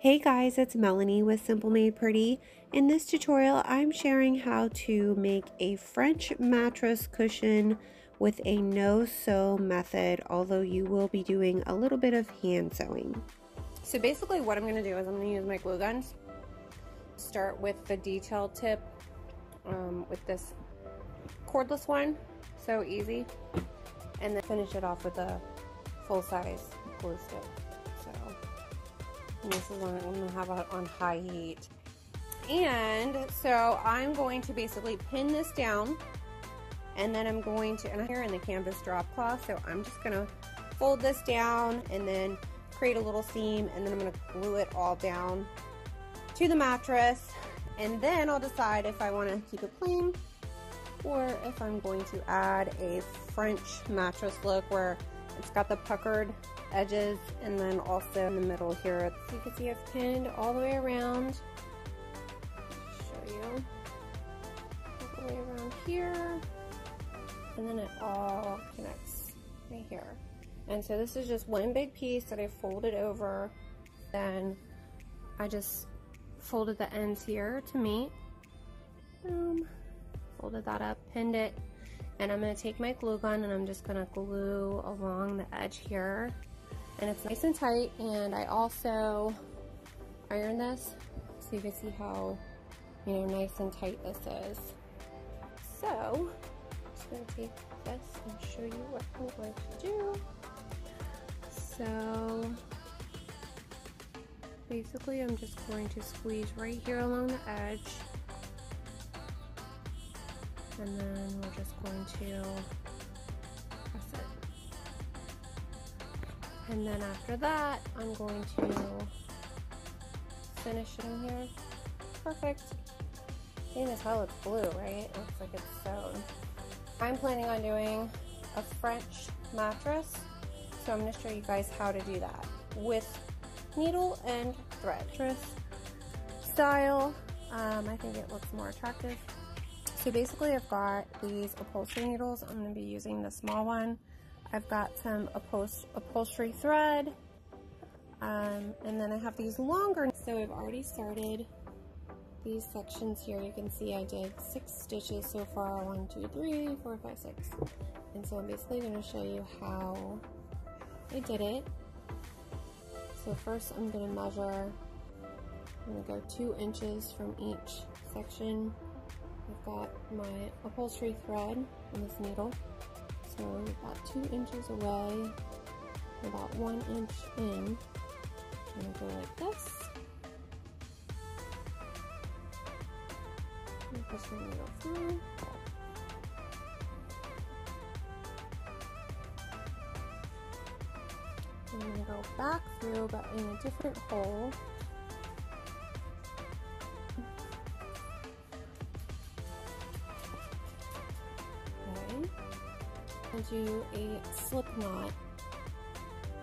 Hey guys, it's Melanie with Simple Made Pretty. In this tutorial, I'm sharing how to make a French mattress cushion with a no-sew method, although you will be doing a little bit of hand sewing. So basically what I'm going to do is I'm going to use my glue guns. Start with the detail tip with this cordless one, so easy, and then finish it off with a full-size glue stick. And this is one I'm going to have on high heat. And so I'm going to basically pin this down, and then I'm going to, and I'm here in the canvas drop cloth, so I'm just going to fold this down and then create a little seam, and then I'm going to glue it all down to the mattress, and then I'll decide if I want to keep it plain or if I'm going to add a French mattress look where it's got the puckered edges, and then also in the middle here, so you can see I've pinned all the way around. Show you all the way around here, and then it all connects right here. And so this is just one big piece that I folded over. Then I just folded the ends here to meet. Boom. Folded that up, pinned it, and I'm going to take my glue gun and I'm just going to glue along the edge here. And it's nice and tight, and I also iron this so you can see how, nice and tight this is. So I'm just going to take this and show you what I'm going to do. So basically I'm just going to squeeze right here along the edge, and then we're just going to press it. And then after that, I'm going to finish it in here. Perfect. Seeing as how it's blue, right? It looks like it's sewn. I'm planning on doing a French mattress, so I'm going to show you guys how to do that with needle and thread. Mattress style, I think it looks more attractive. So basically I've got these upholstery needles. I'm going to be using the small one. I've got some upholstery thread, and then I have these longer. So I've already started these sections here. You can see I did 6 stitches so far. 1, 2, 3, 4, 5, 6. And so I'm basically going to show you how I did it. So first I'm going to measure. I'm going to go 2 inches from each section. I've got my upholstery thread on this needle. So about 2 inches away, about 1 inch in. I'm gonna go like this. And push my needle through. I'm gonna go back through, but in a different hole. Do a slip knot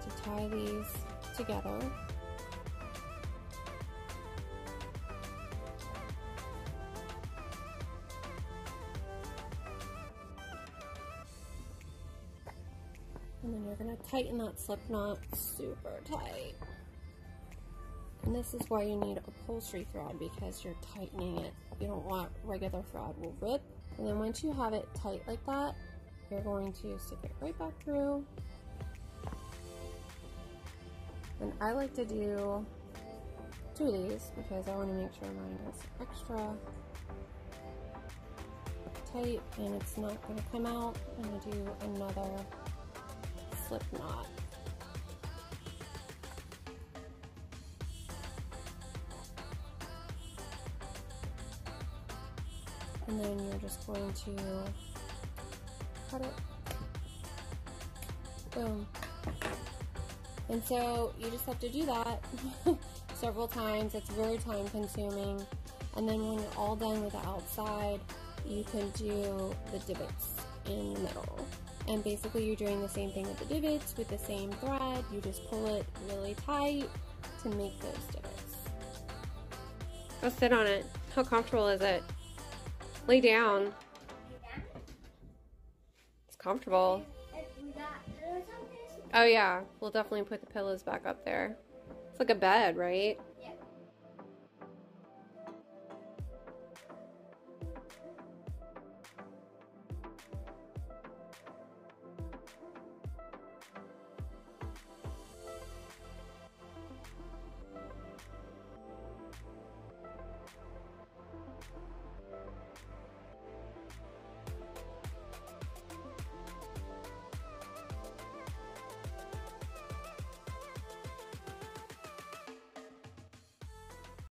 to tie these together. And then you're going to tighten that slip knot super tight. And this is why you need upholstery thread, because you're tightening it. You don't want regular thread, will rip. And then once you have it tight like that, you're going to stick it right back through. And I like to do 2 of these because I want to make sure mine is extra tight and it's not going to come out. I'm going to do another slip knot. And then you're just going to cut it. Boom. And so you just have to do that several times. It's very time consuming. And then when you're all done with the outside, you can do the divots in the middle. And basically you're doing the same thing with the divots with the same thread. You just pull it really tight to make those divots. Go sit on it. How comfortable is it? Lay down. Comfortable. Oh yeah, we'll definitely put the pillows back up there. It's like a bed, right?